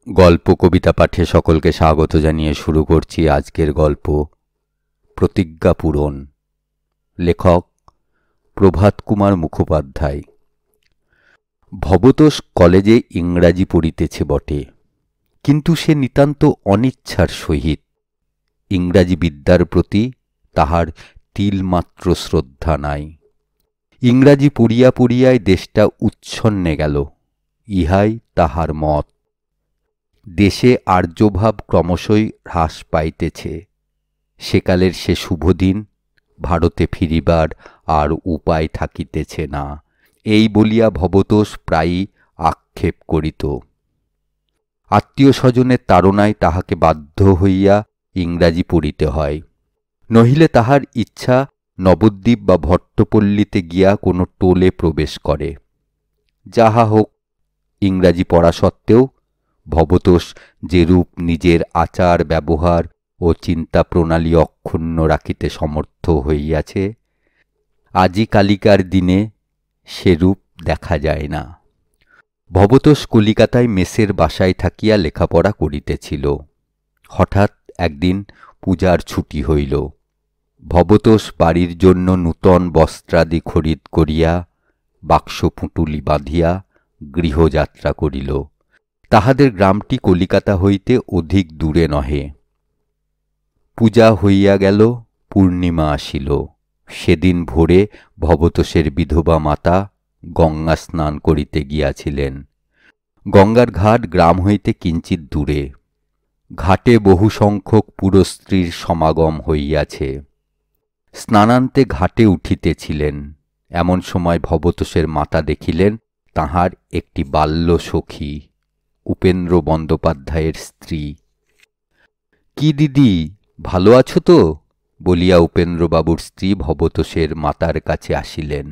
গল্প কবিতা পাঠে সকলকে স্বাগত জানিয়ে শুরু করছি আজকের গল্প প্রতিজ্ঞা পূরণ। লেখক প্রভাত কুমার মুখোপাধ্যায়। ভবতোষ কলেজে ইংরাজি পড়িতেছে বটে, কিন্তু সে নিতান্ত অনিচ্ছার সহিত। ইংরাজি বিদ্যার প্রতি তাহার তিলমাত্র শ্রদ্ধা নাই। ইংরাজি পড়িয়া পড়িয়াই দেশটা উচ্ছন্নে গেল, ইহাই তাহার মত। দেশে আর্যভাব ক্রমশই হ্রাস পাইতেছে। সেকালের সে শুভদিন ভারতে ফিরিবার আর উপায় থাকিতেছে না, এই বলিয়া ভবতোষ প্রায়ই আক্ষেপ করিত। আত্মীয় স্বজনের তাড়নায় তাহাকে বাধ্য হইয়া ইংরাজি পড়িতে হয়, নহিলে তাহার ইচ্ছা নবদ্বীপ বা ভট্টপল্লীতে গিয়া কোনো টোলে প্রবেশ করে। যাহা হোক, ইংরাজি পড়া সত্ত্বেও ভবতোষ যেরূপ নিজের আচার ব্যবহার ও চিন্তা প্রণালী অক্ষুণ্ণ রাখিতে সমর্থ হইয়াছে, আজিকালিকার দিনে সেরূপ দেখা যায় না। ভবতোষ কলিকাতায় মেসের বাসায় থাকিয়া লেখাপড়া করিতেছিল। হঠাৎ একদিন পূজার ছুটি হইল। ভবতোষ বাড়ির জন্য নূতন বস্ত্রাদি খরিদ করিয়া বাক্স পুঁটুলি বাঁধিয়া গৃহযাত্রা করিল। তাহাদের গ্রামটি কলিকাতা হইতে অধিক দূরে নহে। পূজা হইয়া গেল, পূর্ণিমা আসিল। সেদিন ভোরে ভবতোষের বিধবা মাতা গঙ্গা স্নান করিতে গিয়াছিলেন। গঙ্গার ঘাট গ্রাম হইতে কিঞ্চিৎ দূরে। ঘাটে বহু সংখ্যক পুরস্ত্রীর সমাগম হইয়াছে। স্নানান্তে ঘাটে উঠিতেছিলেন, এমন সময় ভবতোষের মাতা দেখিলেন তাহার একটি বাল্য সখী, উপেন্দ্র বন্দ্যোপাধ্যায়ের স্ত্রী। কি দিদি, ভালো আছো তো? বলিয়া উপেন্দ্রবাবুর স্ত্রী ভবতোষের মাতার কাছে আসিলেন।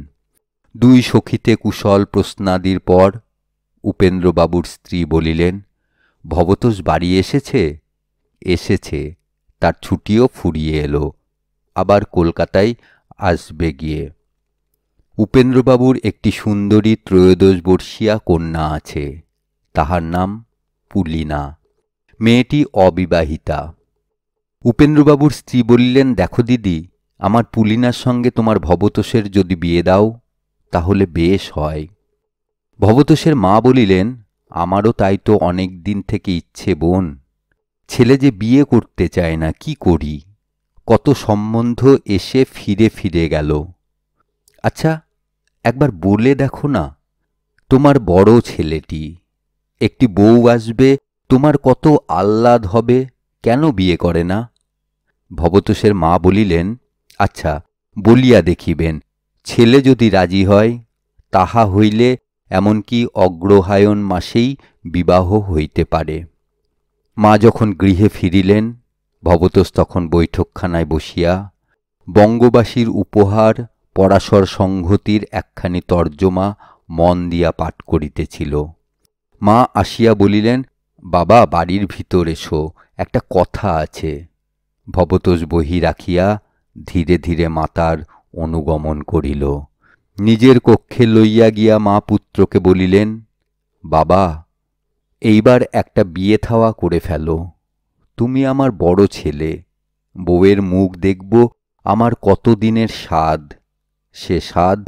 দুই সখীতে কুশল প্রশ্নাদির পর উপেন্দ্রবাবুর স্ত্রী বলিলেন, ভবতোষ বাড়ি এসেছে? এসেছে, তার ছুটিও ফুরিয়ে এলো, আবার কলকাতায় আসবে গিয়ে। উপেন্দ্রবাবুর একটি সুন্দরী 13 বর্ষীয়া কন্যা আছে, তাহার নাম পুলিনা। মেয়েটি অবিবাহিতা। উপেন্দ্রবাবুর স্ত্রী বলিলেন, দেখো দিদি, আমার পুলিনার সঙ্গে তোমার ভবতোষের যদি বিয়ে দাও তাহলে বেশ হয়। ভবতোষের মা বলিলেন, আমারও তাই তো অনেক দিন থেকে ইচ্ছে বোন। ছেলে যে বিয়ে করতে চায় না, কি করি? কত সম্বন্ধ এসে ফিরে ফিরে গেল। আচ্ছা, একবার বলে দেখো না, তোমার বড় ছেলেটি, একটি বউ আসবে, তোমার কত আহ্লাদ হবে, কেন বিয়ে করে না? ভবতোষের মা বলিলেন, আচ্ছা, বলিয়া দেখিবেন, ছেলে যদি রাজি হয় তাহা হইলে এমনকি অগ্রহায়ণ মাসেই বিবাহ হইতে পারে। মা যখন গৃহে ফিরিলেন, ভবতোষ তখন বৈঠকখানায় বসিয়া বঙ্গবাসীর উপহার পরাশর সংহতির একখানি তর্জমা মন দিয়া পাঠ করিতেছিল। মা আসিয়া বলিলেন, বাবা, বাড়ির ভিতর এসো, একটা কথা আছে। ভবতোষ বহি রাখিয়া ধীরে ধীরে মাতার অনুগমন করিল। নিজের কক্ষে লইয়া গিয়া মা পুত্রকে বলিলেন, বাবা, এইবার একটা বিয়ে থাওয়া করে ফেলো। তুমি আমার বড় ছেলে, বউয়ের মুখ দেখব আমার কতদিনের সাধ, সে সাধ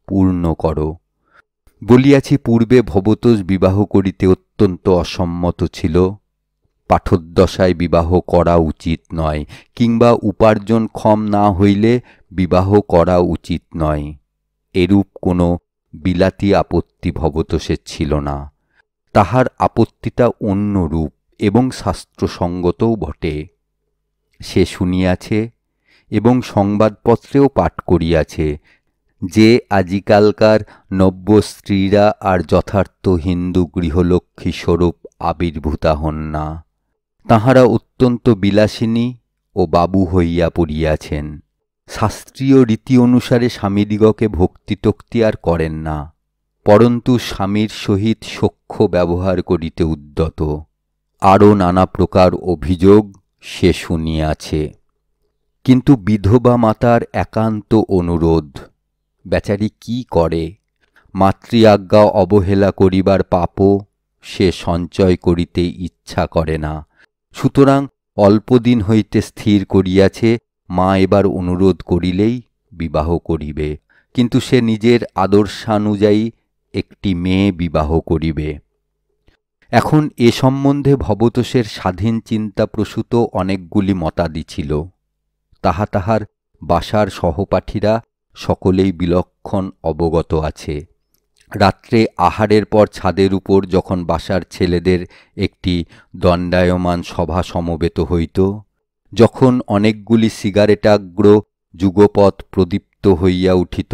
পূর্ণ করো। বলিয়াছি, পূর্বে ভবতোষ বিবাহ করিতে অত্যন্ত অসম্মত ছিল। পাঠোদ্দশায় বিবাহ করা উচিত নয়, কিংবা উপার্জন ক্ষম না হইলে বিবাহ করা উচিত নয়, এরূপ কোনো বিলাতি আপত্তি ভবতোষের ছিল না। তাহার আপত্তিটা অন্যরূপ এবং শাস্ত্রসঙ্গতও বটে। সে শুনিয়াছে এবং সংবাদপত্রেও পাঠ করিয়াছে যে আজিকালকার নব্য স্ত্রীরা আর যথার্থ হিন্দু গৃহলক্ষ্মী স্বরূপ আবির্ভূতা হন না। তাহারা অত্যন্ত বিলাসিনী ও বাবু হইয়া পড়িয়াছেন। শাস্ত্রীয় রীতি অনুসারে স্বামীদিগকে ভক্তিতক্তি আর করেন না, পরন্তু স্বামীর সহিত সখ্য ব্যবহার করিতে উদ্যত। আরও নানা প্রকার অভিযোগ সে শুনিয়াছে। কিন্তু বিধবা মাতার একান্ত অনুরোধ, বেচারি কি করে? মাতৃ আজ্ঞা অবহেলা করিবার পাপও সে সঞ্চয় করিতে ইচ্ছা করে না। সুতরাং অল্পদিন হইতে স্থির করিয়াছে মা এবার অনুরোধ করিলেই বিবাহ করিবে, কিন্তু সে নিজের আদর্শানুযায়ী একটি মেয়ে বিবাহ করিবে। এখন এ সম্বন্ধে ভবতোষের স্বাধীন চিন্তাপ্রসূত অনেকগুলি মতাদি ছিল। তাহার বাসার সহপাঠীরা সকলেই বিলক্ষণ অবগত আছে। রাত্রে আহারের পর ছাদের উপর যখন বাসার ছেলেদের একটি দণ্ডায়মান সভা সমবেত হইত, যখন অনেকগুলি সিগারেটাগ্র যুগপৎ প্রদীপ্ত হইয়া উঠিত,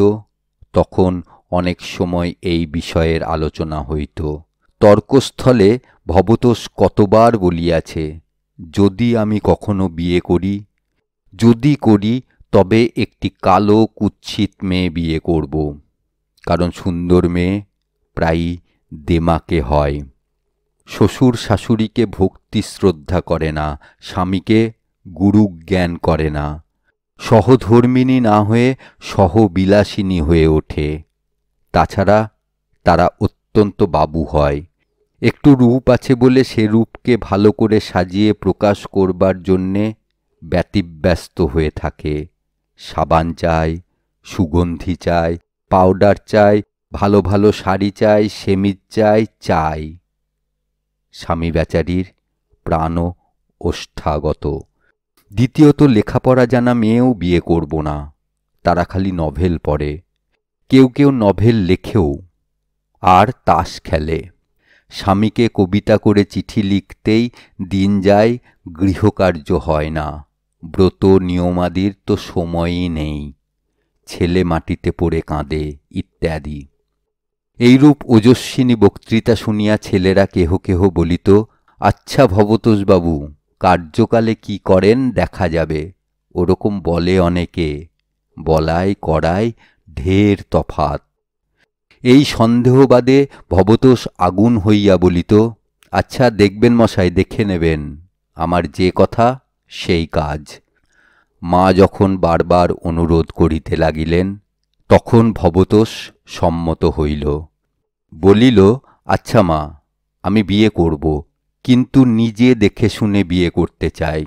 তখন অনেক সময় এই বিষয়ের আলোচনা হইত। তর্কস্থলে ভবতোষ কতবার বলিয়াছে, যদি আমি কখনো বিয়ে করি, যদি করি তবে একটি কালো কুৎসিত মেয়ে বিয়ে করব, কারণ সুন্দর মেয়ে প্রায়ই দেমাকে হয়। শ্বশুর শাশুড়িকে ভক্তি শ্রদ্ধা করে না, স্বামীকে গুরু জ্ঞান করে না, সহধর্মিণী না হয়ে সহবিলাসিনী হয়ে ওঠে। তাছাড়া তারা অত্যন্ত বাবু হয়। একটু রূপ আছে বলে সে রূপকে ভালো করে সাজিয়ে প্রকাশ করবার জন্যে ব্যতিব্যস্ত হয়ে থাকে। সাবান চায়, সুগন্ধি চায়, পাউডার চায়, ভালো ভালো শাড়ি চায়, সেমিজ চায়। স্বামী বেচারির প্রাণও ওষ্ঠাগত। দ্বিতীয়ত, লেখাপড়া জানা মেয়েও বিয়ে করব না, তারা খালি নভেল পড়ে, কেউ কেউ নভেল লেখেও, আর তাস খেলে। স্বামীকে কবিতা করে চিঠি লিখতেই দিন যায়, গৃহকার্য হয় না, ব্রত নিয়মাদির তো সময়ই নেই, ছেলে মাটিতে পড়ে কাঁদে ইত্যাদি। এইরূপ ওজস্বিনী বক্তৃতা শুনিয়া ছেলেরা কেহ কেহ বলিত, আচ্ছা ভবতোষবাবু, কার্যকালে কি করেন দেখা যাবে। ওরকম বলে অনেকে, বলায় করায় ঢের তফাত। এই সন্দেহবাদে ভবতোষ আগুন হইয়া বলিত, আচ্ছা দেখবেন মশাই, দেখে নেবেন, আমার যে কথা সেই কাজ। মা যখন বারবার অনুরোধ করিতে লাগিলেন, তখন ভবতোষ সম্মত হইল। বলিল, আচ্ছা মা, আমি বিয়ে করব, কিন্তু নিজে দেখে শুনে বিয়ে করতে চাই।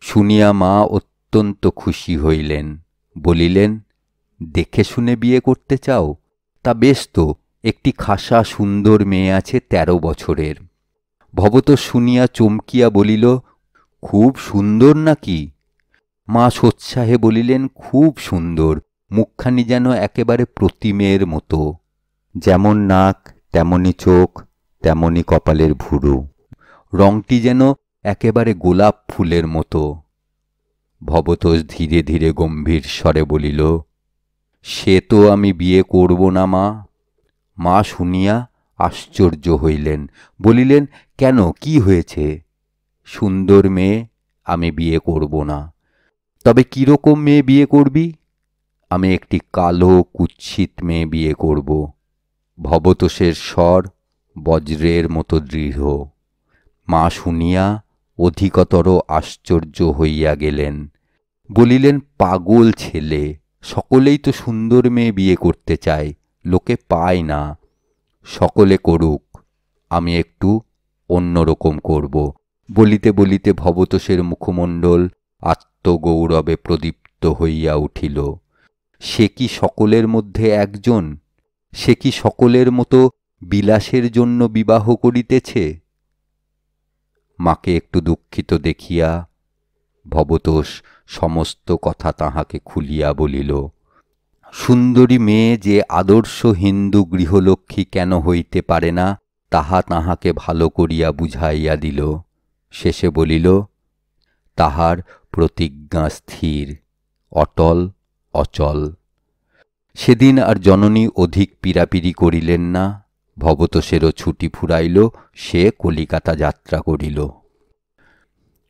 শুনিয়া মা অত্যন্ত খুশি হইলেন, বলিলেন, দেখে শুনে বিয়ে করতে চাও? তা বেশ তো, একটি খাসা সুন্দর মেয়ে আছে 13 বছরের। ভবতোষ শুনিয়া চমকিয়া বলিল, খুব সুন্দর নাকি? মা সোৎসাহে বলিলেন, খুব সুন্দর, মুখখানি যেন একেবারে প্রতিমের মতো, যেমন নাক তেমনি চোখ, তেমনি কপালের ভুরু, রংটি যেন একেবারে গোলাপ ফুলের মতো। ভবতোষ ধীরে ধীরে গম্ভীর স্বরে বলিল, সে তো আমি বিয়ে করব না মা। মা শুনিয়া আশ্চর্য হইলেন, বলিলেন, কেন, কি হয়েছে? সুন্দর মেয়ে আমি বিয়ে করব না। তবে কিরকম মেয়ে বিয়ে করবি? আমি একটি কালো কুৎসিত মেয়ে বিয়ে করব। ভবতোষের স্বর বজ্রের মতো দৃঢ়। মা শুনিয়া অধিকতর আশ্চর্য হইয়া গেলেন, বলিলেন, পাগল ছেলে, সকলেই তো সুন্দর মেয়ে বিয়ে করতে চায়, লোকে পায় না। সকলে করুক, আমি একটু অন্যরকম করব। বলিতে বলিতে ভবতোষের মুখমণ্ডল আত্মগৌরবে প্রদীপ্ত হইয়া উঠিল। সে কি সকলের মধ্যে একজন? সে কি সকলের মতো বিলাসের জন্য বিবাহ করিতেছে? মাকে একটু দুঃখিত দেখিয়া ভবতোষ সমস্ত কথা তাহাকে খুলিয়া বলিল। সুন্দরী মেয়ে যে আদর্শ হিন্দু গৃহলক্ষ্মী কেন হইতে পারে না, তাহা তাহাকে ভালো করিয়া বুঝাইয়া দিল। শেষে বলিল, তাহার প্রতিজ্ঞা স্থির, অটল, অচল। সেদিন আর জননী অধিক পীড়াপিড়ি করিলেন না। ভবতোষেরও ছুটি ফুরাইল, সে কলিকাতা যাত্রা করিল।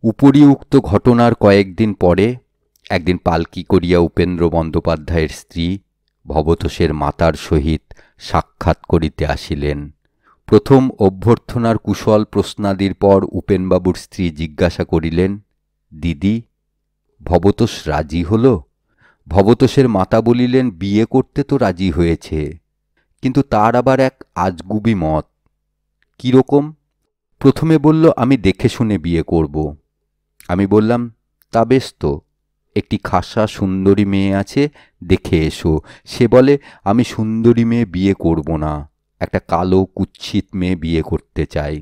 উপরিউক্ত ঘটনার কয়েকদিন পরে একদিন পালকি করিয়া উপেন্দ্র বন্দ্যোপাধ্যায়ের স্ত্রী ভবতোষের মাতার সহিত সাক্ষাৎ করিতে আসিলেন। প্রথম অভ্যর্থনার কুশল প্রশ্নাদির পর উপেনবাবুর স্ত্রী জিজ্ঞাসা করিলেন, দিদি, ভবতোষ রাজি হল? ভবতোষের মাতা বলিলেন, বিয়ে করতে তো রাজি হয়েছে, কিন্তু তার আবার এক আজগুবি মত। কীরকম? প্রথমে বলল, আমি দেখে শুনে বিয়ে করব। আমি বললাম, তা বেশ তো, একটি খাসা সুন্দরী মেয়ে আছে, দেখে এসো। সে বলে, আমি সুন্দরী মেয়ে বিয়ে করব না, একটা কালো কুৎসিত মেয়ে বিয়ে করতে চাই।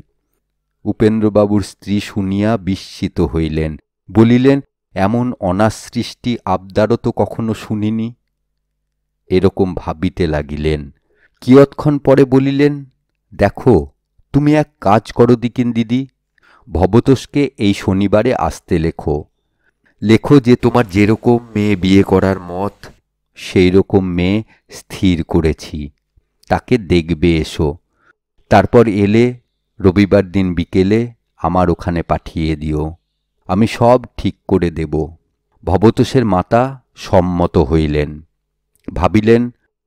উপেন্দ্রবাবুর স্ত্রী শুনিয়া বিস্মিত হইলেন, বলিলেন, এমন অনাসৃষ্টি আবদারও তো কখনো শুনিনি। এরকম ভাবিতে লাগিলেন। কিয়ৎক্ষণ পরে বলিলেন, দেখো, তুমি এক কাজ করো দিকিন দিদি, ভবতোষকে এই শনিবারে আসতে লেখো। লেখো যে তোমার যেরকম মেয়ে বিয়ে করার মত সেই রকম মেয়ে স্থির করেছি, তাকে দেখবে এসো। তারপর এলে রবিবার দিন বিকেলে আমার ওখানে পাঠিয়ে দিও, আমি সব ঠিক করে দেব। ভবতোষের মাতা সম্মত হইলেন। ভাবিলেন,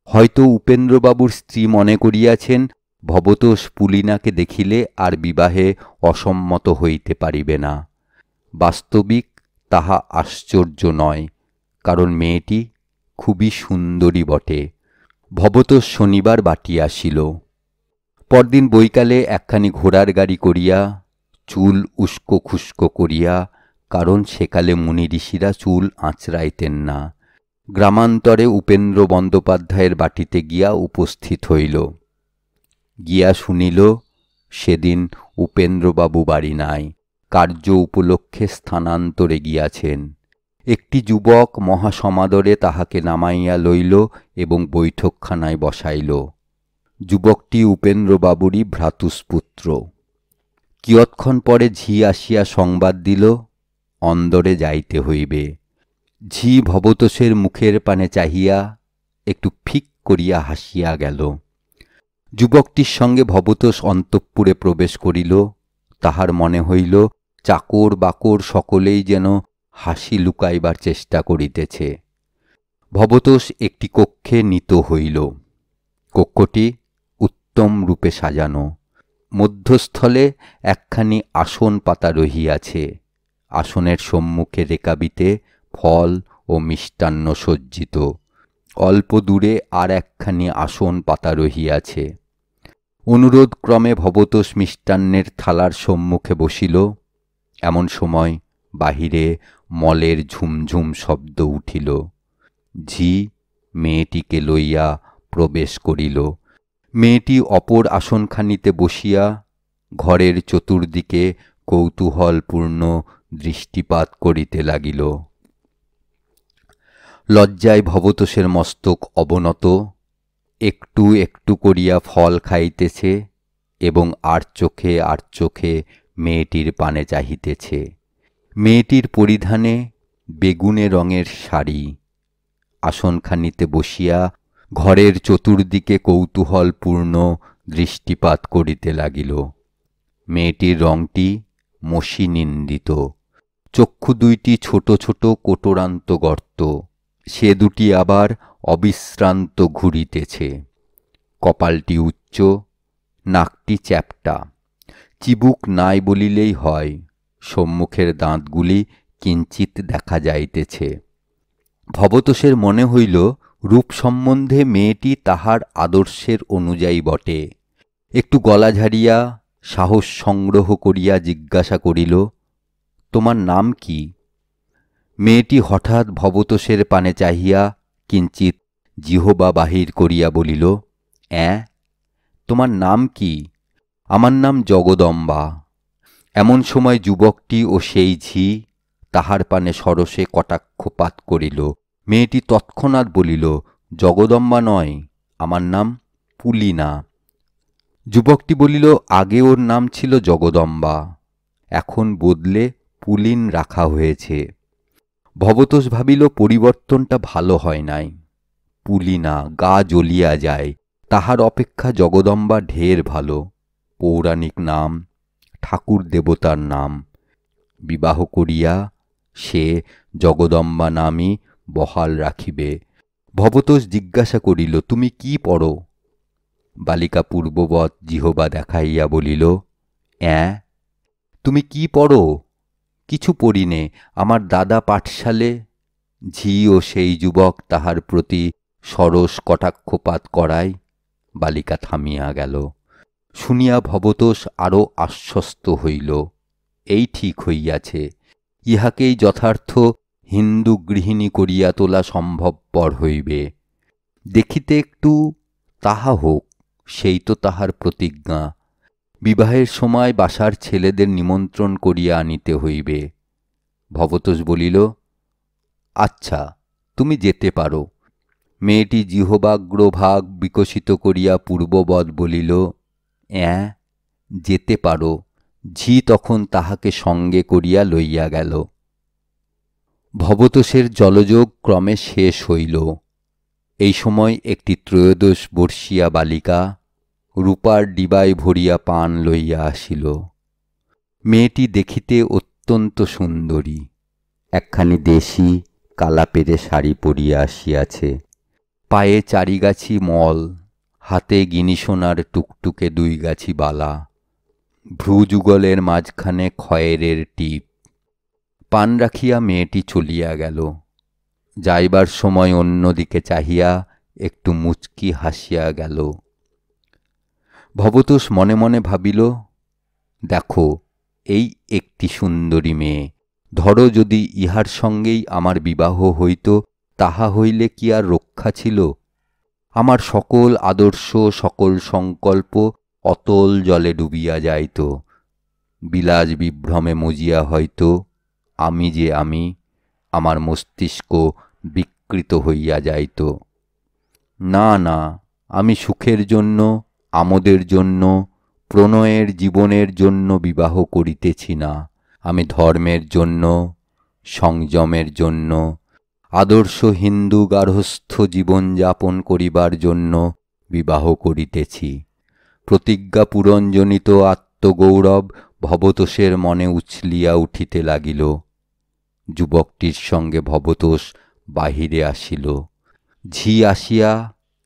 হয়তো উপেন্দ্রবাবুর স্ত্রী মনে করিয়াছেন ভবতোষ পুলিনাকে দেখিলে আর বিবাহে অসম্মত হইতে পারিবে না। বাস্তবিক তাহা আশ্চর্য নয়, কারণ মেয়েটি খুবই সুন্দরী বটে। ভবতোষ শনিবার বাটি আসিল। পরদিন বৈকালে একখানি ঘোড়ার গাড়ি করিয়া, চুল উস্কো খুস্কো করিয়া, কারণ সেকালে মুনি ঋষিরা চুল আঁচড়াইতেন না, গ্রামান্তরে উপেন্দ্র বন্দ্যোপাধ্যায়ের বাটিতে গিয়া উপস্থিত হইল। গিয়া শুনিল, সেদিন উপেন্দ্রবাবু বাড়ি নাই, কার্য উপলক্ষে স্থানান্তরে গিয়াছেন। একটি যুবক মহাসমাদরে তাহাকে নামাইয়া লইল এবং বৈঠকখানায় বসাইল। যুবকটি উপেন্দ্রবাবুরই ভ্রাতুষ্পুত্র। কিয়ৎক্ষণ পরে ঝি আসিয়া সংবাদ দিল, অন্দরে যাইতে হইবে। ঝি ভবতোষের মুখের পানে চাহিয়া একটু ফিক করিয়া হাসিয়া গেল। যুবকটির সঙ্গে ভবতোষ অন্তঃপুরে প্রবেশ করিল। তাহার মনে হইল চাকর বাকর সকলেই যেন হাসি লুকাইবার চেষ্টা করিতেছে। ভবতোষ একটি কক্ষে নীত হইল। কক্ষটি উত্তম রূপে সাজানো। মধ্যস্থলে একখানি আসন পাতা রহিয়াছে। আসনের সম্মুখে রেকাবিতে ফল ও মিষ্টান্ন সজ্জিত। অল্প দূরে আর একখানি আসন পাতা রহিয়াছে। অনুরোধক্রমে ভবতোষ মিষ্টান্নের থালার সম্মুখে বসিল। এমন সময় বাহিরে মলের ঝুমঝুম শব্দ উঠিল। ঝি মেয়েটিকে লইয়া প্রবেশ করিল। মেয়েটি অপর আসনখানিতে বসিয়া ঘরের চতুর্দিকে কৌতূহলপূর্ণ দৃষ্টিপাত করিতে লাগিল। লজ্জায় ভবতোষের মস্তক অবনত, একটু একটু করিয়া ফল খাইতেছে এবং আর চোখে মেয়েটির পানে চাহিতেছে। মেয়েটির পরিধানে বেগুনে রঙের শাড়ি। আসনখানিতে বসিয়া ঘরের চতুর্দিকে কৌতূহলপূর্ণ দৃষ্টিপাত করিতে লাগিল। মেয়েটির রঙটি মসিনিন্দিত, চক্ষু দুইটি ছোট ছোট কোটরান্ত গর্ত, সে দুটি আবার অবিশ্রান্ত ঘুরিতেছে। কপালটি উচ্চ, নাকটি চ্যাপ্টা, চিবুক নাই বলিলেই হয়, সম্মুখের দাঁতগুলি কিঞ্চিৎ দেখা যাইতেছে। ভবতোষের মনে হইল রূপ সম্বন্ধে মেয়েটি তাহার আদর্শের অনুযায়ী বটে। একটু গলা ঝাড়িয়া সাহস সংগ্রহ করিয়া জিজ্ঞাসা করিল, তোমার নাম কি? মেয়েটি হঠাৎ ভবতোষের পানে চাহিয়া কিঞ্চিৎ জিহবা বাহির করিয়া বলিল, তোমার নাম কি? আমার নাম জগদম্বা। এমন সময় যুবকটি ও সেই ঝি তাহার পানে সরসে কটাক্ষপাত করিল। মেয়েটি তৎক্ষণাৎ বলিল, জগদম্বা নয়, আমার নাম পুলিনা। যুবকটি বলিল, আগে ওর নাম ছিল জগদম্বা, এখন বদলে পুলিন রাখা হয়েছে। ভবতোষ ভাবিল পরিবর্তনটা ভালো হয় নাই। পুলিনা, গা জ্বলিয়া যায়, তাহার অপেক্ষা জগদম্বা ঢের ভালো। পৌরাণিক নাম, ঠাকুর দেবতার নাম। বিবাহ করিয়া সে জগদম্বা নামই বহাল রাখিবে। ভবতোষ জিজ্ঞাসা করিল, তুমি কি পড়ো? বালিকা পূর্ববৎ জিহবা দেখাইয়া বলিল, তুমি কি পড়ো? কিছু পড়িনে, আমার দাদা পাঠশালে। ঝি ও সেই যুবক তাহার প্রতি সরস কটাক্ষপাত করায় বালিকা থামিয়া গেল। শুনিয়া ভবতোষ আরও আশ্বস্ত হইল, এই ঠিক হইয়াছে, ইহাকেই যথার্থ হিন্দু গৃহিণী করিয়া তোলা সম্ভবপর হইবে। দেখিতে একটু তাহা হোক, সেই তো তাহার প্রতিজ্ঞা। বিবাহের সময় বাসার ছেলেদের নিমন্ত্রণ করিয়া আনিতে হইবে। ভবতোষ বলিল, আচ্ছা, তুমি যেতে পারো। মেয়েটি জিহ্বাগ্রভাগ বিকশিত করিয়া পূর্ববৎ বলিল, অ্যাঁ, যেতে পারো। ঝি তখন তাহাকে সঙ্গে করিয়া লইয়া গেল। ভবতোষের জলযোগ ক্রমে শেষ হইল। এই সময় একটি ত্রয়োদশ বর্ষীয়া বালিকা রূপার ডিবায় ভরিয়া পান লইয়া আসিল। মেয়েটি দেখিতে অত্যন্ত সুন্দরী, একখানি দেশি কালাপেরে শাড়ি পরিয়া আসিয়াছে, পায়ে 4 গাছি মল, হাতে গিনিসোনার টুকটুকে 2 গাছি বালা, ভ্রুযুগলের মাঝখানে খয়েরের টিপ। পান রাখিয়া মেয়েটি চলিয়া গেল। যাইবার সময় অন্যদিকে চাহিয়া একটু মুচকি হাসিয়া গেল। ভবতোষ মনে মনে ভাবিল, দেখো, এই একটি সুন্দরী মেয়ে, ধরো যদি ইহার সঙ্গেই আমার বিবাহ হইত, তাহা হইলে কি আর রক্ষা ছিল? আমার সকল আদর্শ, সকল সংকল্প অতল জলে ডুবিয়া যাইত। বিলাস বিভ্রমে মজিয়া হয়ত আমি যে আমি, আমার মস্তিষ্ক বিকৃত হইয়া যাইত। না না, আমি সুখের জন্য, আমোদের জন্য, প্রণয়ের জীবনের জন্য বিবাহ করিতেছি না। আমি ধর্মের জন্য, সংযমের জন্য, আদর্শ হিন্দু গার্হস্থ্য জীবনযাপন করিবার জন্য বিবাহ করিতেছি। প্রতিজ্ঞা পূরণজনিত আত্মগৌরব ভবতোষের মনে উছলিয়া উঠিতে লাগিল। যুবকটির সঙ্গে ভবতোষ বাহিরে আসিল। ঝি আসিয়া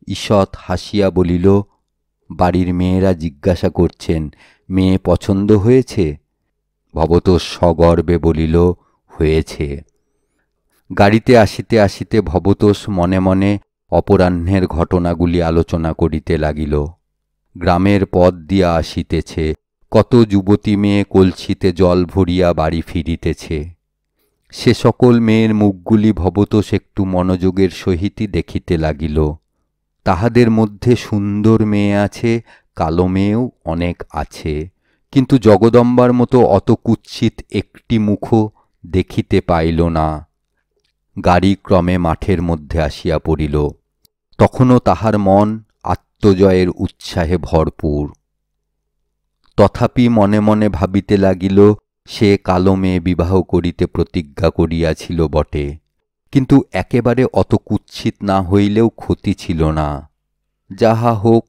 ঈষৎ হাসিয়া বলিল, বাড়ির মেয়েরা জিজ্ঞাসা করছেন, মেয়ে পছন্দ হয়েছে? ভবতোষ সগর্বে বলিল, হয়েছে। গাড়িতে আসিতে আসিতে ভবতোষ মনে মনে অপরাহ্নের ঘটনাগুলি আলোচনা করিতে লাগিল। গ্রামের পথ দিয়া আসিতেছে, কত যুবতী মেয়ে কলসিতে জল ভরিয়া বাড়ি ফিরিতেছে। সে সকল মেয়ের মুখগুলি ভবতোষ একটু মনোযোগের সহিতই দেখিতে লাগিল। তাহাদের মধ্যে সুন্দর মেয়ে আছে, কালো মেয়েও অনেক আছে, কিন্তু জগদম্বার মতো অত কুৎসিত একটি মুখও দেখিতে পাইল না। গাড়ি ক্রমে মাঠের মধ্যে আসিয়া পড়িল। তখনও তাহার মন আত্মজয়ের উৎসাহে ভরপুর। তথাপি মনে মনে ভাবিতে লাগিল, সে কালো মেয়ে বিবাহ করিতে প্রতিজ্ঞা করিয়াছিল বটে, কিন্তু একেবারে অত কুৎসিত না হইলেও ক্ষতি ছিল না। যাহা হোক,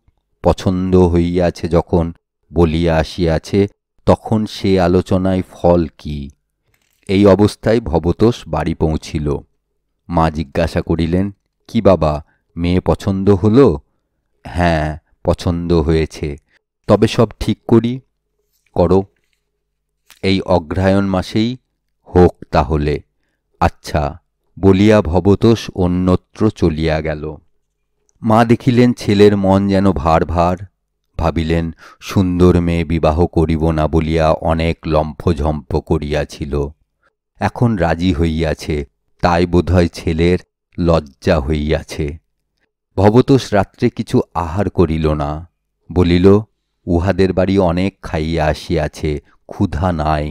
পছন্দ হইয়াছে যখন বলিয়া আসিয়াছে, তখন সে আলোচনায় ফল কি? এই অবস্থায় ভবতোষ বাড়ি পৌঁছিল। মা জিজ্ঞাসা করিলেন, কি বাবা, মেয়ে পছন্দ হল? হ্যাঁ, পছন্দ হয়েছে। তবে সব ঠিক করি, করো। এই অগ্রহায়ণ মাসেই হোক তাহলে। আচ্ছা, বলিয়া ভবতোষ অন্যত্র চলিয়া গেল। মা দেখিলেন ছেলের মন যেন ভার ভার। ভাবিলেন, সুন্দর মেয়ে বিবাহ করিব না বলিয়া অনেক লম্ফঝম্প করিয়াছিল, এখন রাজি হইয়াছে, তাই বোধহয় ছেলের লজ্জা হইয়াছে। ভবতোষ রাত্রে কিছু আহার করিল না, বলিল, উহাদের বাড়ি অনেক খাইয়া আসিয়াছে, ক্ষুধা নাই।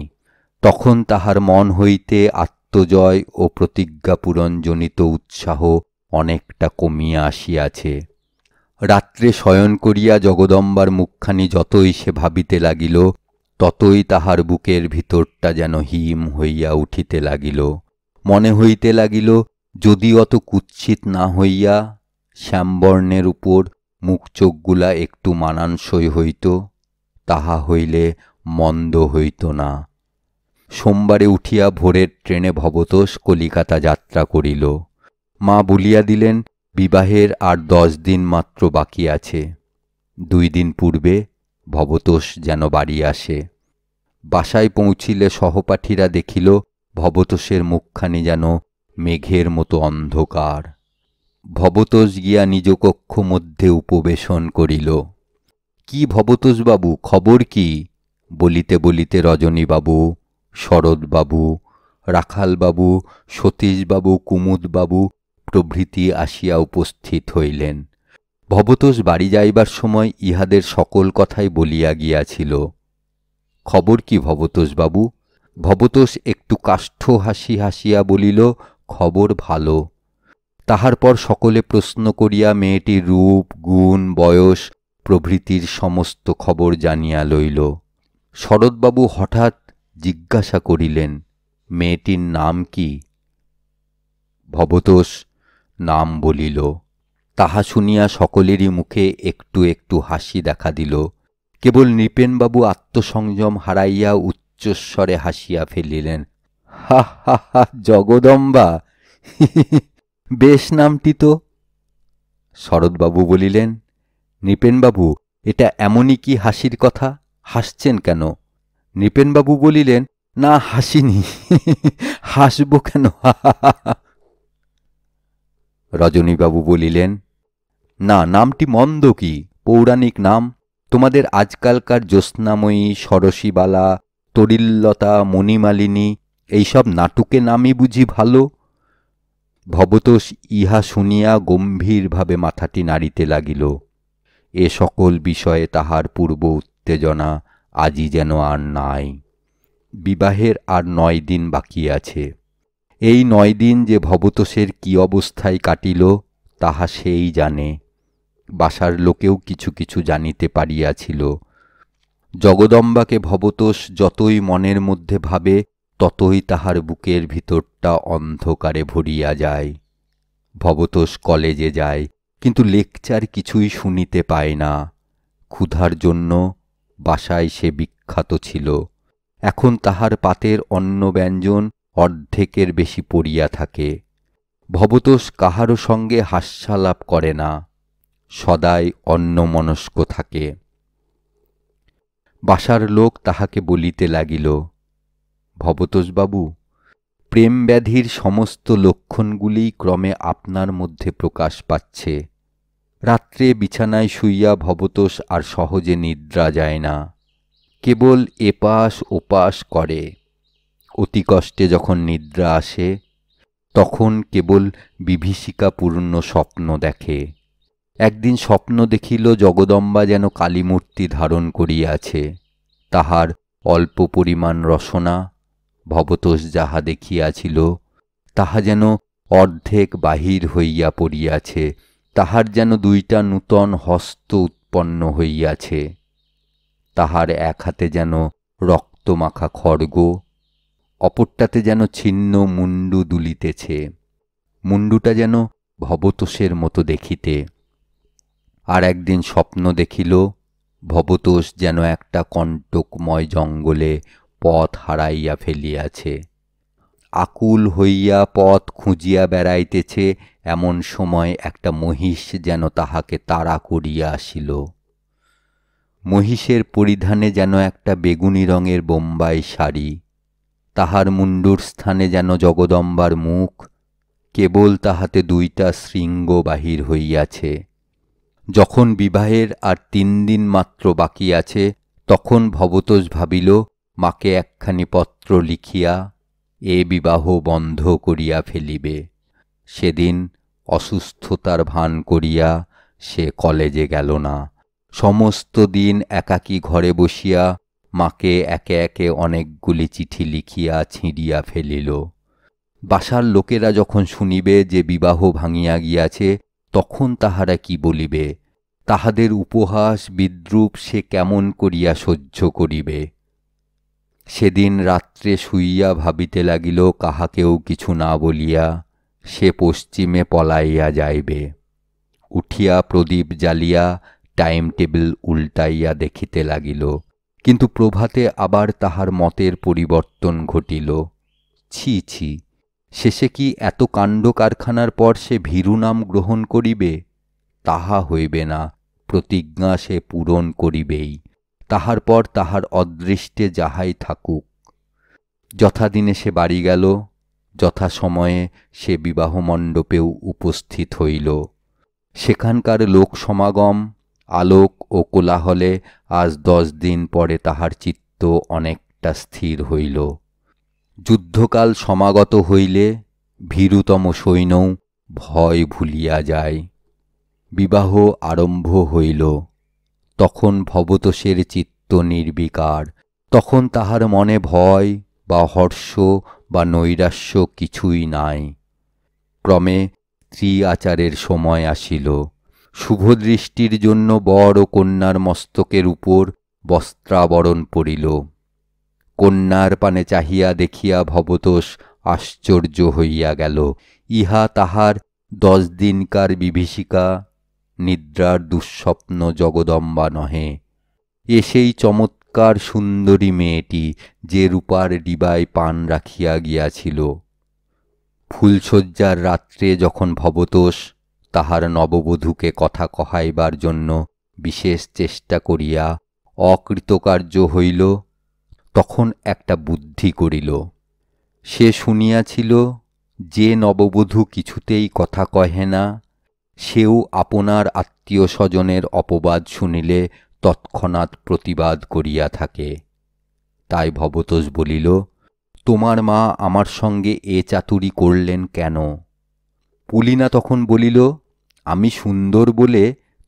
তখন তাহার মন হইতে আত্মজয় ও প্রতিজ্ঞাপূরণজনিত উৎসাহ অনেকটা কমিয়া আসিয়াছে। রাত্রে শয়ন করিয়া জগদম্বার মুখখানি যতই সে ভাবিতে লাগিল, ততই তাহার বুকের ভিতরটা যেন হিম হইয়া উঠিতে লাগিল। মনে হইতে লাগিল, যদি অত কুৎসিত না হইয়া শ্যামবর্ণের উপর মুখ চোখগুলা একটু মানানসই হইত, তাহা হইলে মন্দ হইত না। সোমবারে উঠিয়া ভোরের ট্রেনে ভবতোষ কলিকাতা যাত্রা করিল। মা বলিয়া দিলেন, বিবাহের আর 10 দিন মাত্র বাকি আছে। 2 দিন পূর্বে ভবতোষ যেন বাড়ি আসে। বাসায় পৌঁছিলে সহপাঠীরা দেখিল, ভবতোষের মুখখানি যেন মেঘের মতো অন্ধকার। ভবতোষ গিয়া নিজ কক্ষ মধ্যে উপবেশন করিল। কি ভবতোষবাবু, খবর কি? বলিতে বলিতে রজনীবাবু, শরৎবাবু, রাখালবাবু, সতীশবাবু, কুমুদবাবু প্রভৃতি আসিয়া উপস্থিত হইলেন। ভবতোষ বাড়ি যাইবার সময় ইহাদের সকল কথাই বলিয়া গিয়াছিল। খবর কি ভবতোষবাবু? ভবতোষ একটু কাষ্ঠ হাসি হাসিয়া বলিল, খবর ভালো। তাহার পর সকলে প্রশ্ন করিয়া মেয়েটির রূপ, গুণ, বয়স প্রভৃতির সমস্ত খবর জানিয়া লইল। শরৎবাবু হঠাৎ জিজ্ঞাসা করিলেন, মেয়েটির নাম কি? ভবতোষ নাম বলিল। তাহা শুনিয়া সকলেরই মুখে একটু একটু হাসি দেখা দিল। কেবল নৃপেনবাবু আত্মসংযম হারাইয়া উচ্চস্বরে হাসিয়া ফেলিলেন। হা হা হা, জগদম্বা! বেশ নামটি তো। শরৎবাবু বলিলেন, নৃপেনবাবু, এটা এমনই কি হাসির কথা? হাসছেন কেন? নৃপেনবাবু বলিলেন, না হাসিনি, হাসব কেন? রজনীবাবু বলিলেন, না, নামটি মন্দ কি? পৌরাণিক নাম। তোমাদের আজকালকার জ্যোৎস্নাময়ী, সরসীবালা, তরিল্লতা, মণিমালিনী এইসব নাটুকে নামই বুঝি ভালো? ভবতোষ ইহা শুনিয়া গম্ভীরভাবে মাথাটি নাড়িতে লাগিল। এ সকল বিষয়ে তাহার পূর্ব উত্তেজনা আজই যেন আর নাই। বিবাহের আর 9 দিন বাকি আছে। এই 9 দিন যে ভবতোষের কি অবস্থায় কাটিল তাহা সেই জানে। বাসার লোকেও কিছু কিছু জানিতে পারিয়াছিল। জগদম্বাকে ভবতোষ যতই মনের মধ্যে ভাবে ততই তাহার বুকের ভিতরটা অন্ধকারে ভরিয়া যায়। ভবতোষ কলেজে যায়, কিন্তু লেকচার কিছুই শুনিতে পায় না। ক্ষুধার জন্য বাসায় সে বিখ্যাত ছিল। এখন তাহার পাতের অন্ন ব্যঞ্জন অর্ধেকের বেশি পড়িয়া থাকে। ভবতোষ কাহারও সঙ্গে হাস্যালাপ করে না, সদাই অন্যমনস্ক থাকে। বাসার লোক তাহাকে বলিতে লাগিল, ভবতোষবাবু, প্রেম ব্যাধির সমস্ত লক্ষণগুলি ক্রমে আপনার মধ্যে প্রকাশ পাচ্ছে। রাত্রে বিছানায় শুইয়া ভবতোষ আর সহজে নিদ্রা যায় না, কেবল এপাশ ওপাশ করে। অতি কষ্টে যখন নিদ্রা আসে তখন কেবল বিভীষিকাপূর্ণ স্বপ্ন দেখে। একদিন স্বপ্ন দেখিল জগদম্বা যেন কালীমূর্তি ধারণ করিয়াছে। তাহার অল্প পরিমাণ রসনা, ভবতোষ যাহা দেখিয়াছিল তাহা যেন অর্ধেক বাহির হইয়া পড়িয়াছে। তাহার যেন 2টা নূতন হস্ত উৎপন্ন হইয়াছে। তাহার এক হাতে যেন রক্তমাখা খড়গ, অপরটাতে যেন ছিন্ন মুন্ডু দুলিতেছে। মুন্ডুটা যেন ভবতোষের মতো দেখিতে। আর একদিন স্বপ্ন দেখিল ভবতোষ যেন একটা কণ্টকময় জঙ্গলে পথ হারাইয়া ফেলিয়াছে। আকুল হইয়া পথ খুঁজিয়া বেড়াইতেছে, এমন সময় একটা মহিষ যেন তাহাকে তাড়া করিয়া আসিল। মহিষের পরিধানে যেন একটা বেগুনি রঙের বোম্বাই শাড়ি, তাহার মুন্ডুর স্থানে যেন জগদম্বার মুখ, কেবল তাহাতে 2টা শৃঙ্গ বাহির হইয়াছে। যখন বিবাহের আর 3 দিন মাত্র বাকি আছে তখন ভবতোষ ভাবিল মাকে একখানি পত্র লিখিয়া এ বিবাহ বন্ধ করিয়া ফেলিবে। সেদিন অসুস্থতার ভান করিয়া সে কলেজে গেল না। সমস্ত দিন একাকী ঘরে বসিয়া মাকে একে একে অনেকগুলি চিঠি লিখিয়া ছিঁড়িয়া ফেলিল। বাসার লোকেরা যখন শুনিবে যে বিবাহ ভাঙিয়া গিয়াছে তখন তাহারা কি বলিবে? তাহাদের উপহাস বিদ্রূপ সে কেমন করিয়া সহ্য করিবে? সেদিন রাত্রে শুইয়া ভাবিতে লাগিল কাহাকেও কিছু না বলিয়া সে পশ্চিমে পলাইয়া যাইবে। উঠিয়া প্রদীপ জ্বালিয়া টাইম টেবিল উল্টাইয়া দেখিতে লাগিল, কিন্তু প্রভাতে আবার তাহার মতের পরিবর্তন ঘটিল। ছি ছি, শেষে কি এত কাণ্ড কারখানার পর সে ভীরু নাম গ্রহণ করিবে? তাহা হইবে না, প্রতিজ্ঞা সে পূরণ করিবেই। তাহার পর তাহার অদৃষ্টে যাহাই থাকুক। যথাদিনে সে বাড়ি গেল, যথাসময়ে সে বিবাহ মণ্ডপেও উপস্থিত হইল। সেখানকার লোক সমাগম আলোক ও কোলাহলে আজ 10 দিন পরে তাহার চিত্ত অনেকটা স্থির হইল। যুদ্ধকাল সমাগত হইলে ভীরুতম সৈন্যও ভয় ভুলিয়া যায়। বিবাহ আরম্ভ হইল। তখন ভবতোষের চিত্ত নির্বিকার, তখন তাহার মনে ভয় বা হর্ষ বা নৈরাশ্য কিছুই নাই। ক্রমে স্ত্রী আচারের সময় আসিল। শুভদৃষ্টির জন্য বর ও কন্যার মস্তকের উপর বস্ত্রাবরণ পড়িল। কন্যার পানে চাহিয়া দেখিয়া ভবতোষ আশ্চর্য হইয়া গেল। ইহা তাহার 10 দিনকার বিভীষিকা, নিদ্রার দুঃস্বপ্ন জগদম্বা নহে। এ সেই চমৎকার সুন্দরী মেয়েটি যে রূপার ডিবায় পান রাখিয়া গিয়াছিল। ফুলশয্যার রাত্রে যখন ভবতোষ তাহার নববধূকে কথা কহাইবার জন্য বিশেষ চেষ্টা করিয়া অকৃতকার্য হইল, তখন একটা বুদ্ধি করিল। সে শুনিয়াছিল যে নববধূ কিছুতেই কথা কহে না, সেও আপনার আত্মীয় স্বজনের অপবাদ শুনিলে তৎক্ষণাৎ প্রতিবাদ করিয়া থাকে। তাই ভবতোষ বলিল, তোমার মা আমার সঙ্গে এ চাতুরি করলেন কেন? পুলিনা তখন বলিল, আমি সুন্দর বলে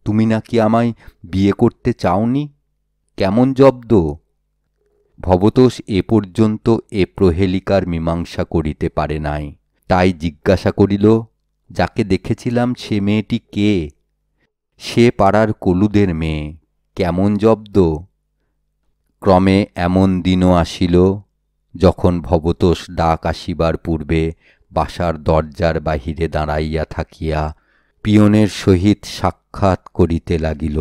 তুমি নাকি আমায় বিয়ে করতে চাওনি? কেমন জব্দ! ভবতোষ এ পর্যন্ত এ প্রহেলিকার মীমাংসা করিতে পারে নাই। তাই জিজ্ঞাসা করিল, যাকে দেখেছিলাম সে মেয়েটি কে? সে পাড়ার কলুদের মেয়ে, কেমন জব্দ! ক্রমে এমন দিনও আসিল যখন ভবতোষ ডাক আসিবার পূর্বে বাসার দরজার বাহিরে দাঁড়াইয়া থাকিয়া পিয়নের সহিত সাক্ষাৎ করিতে লাগিল।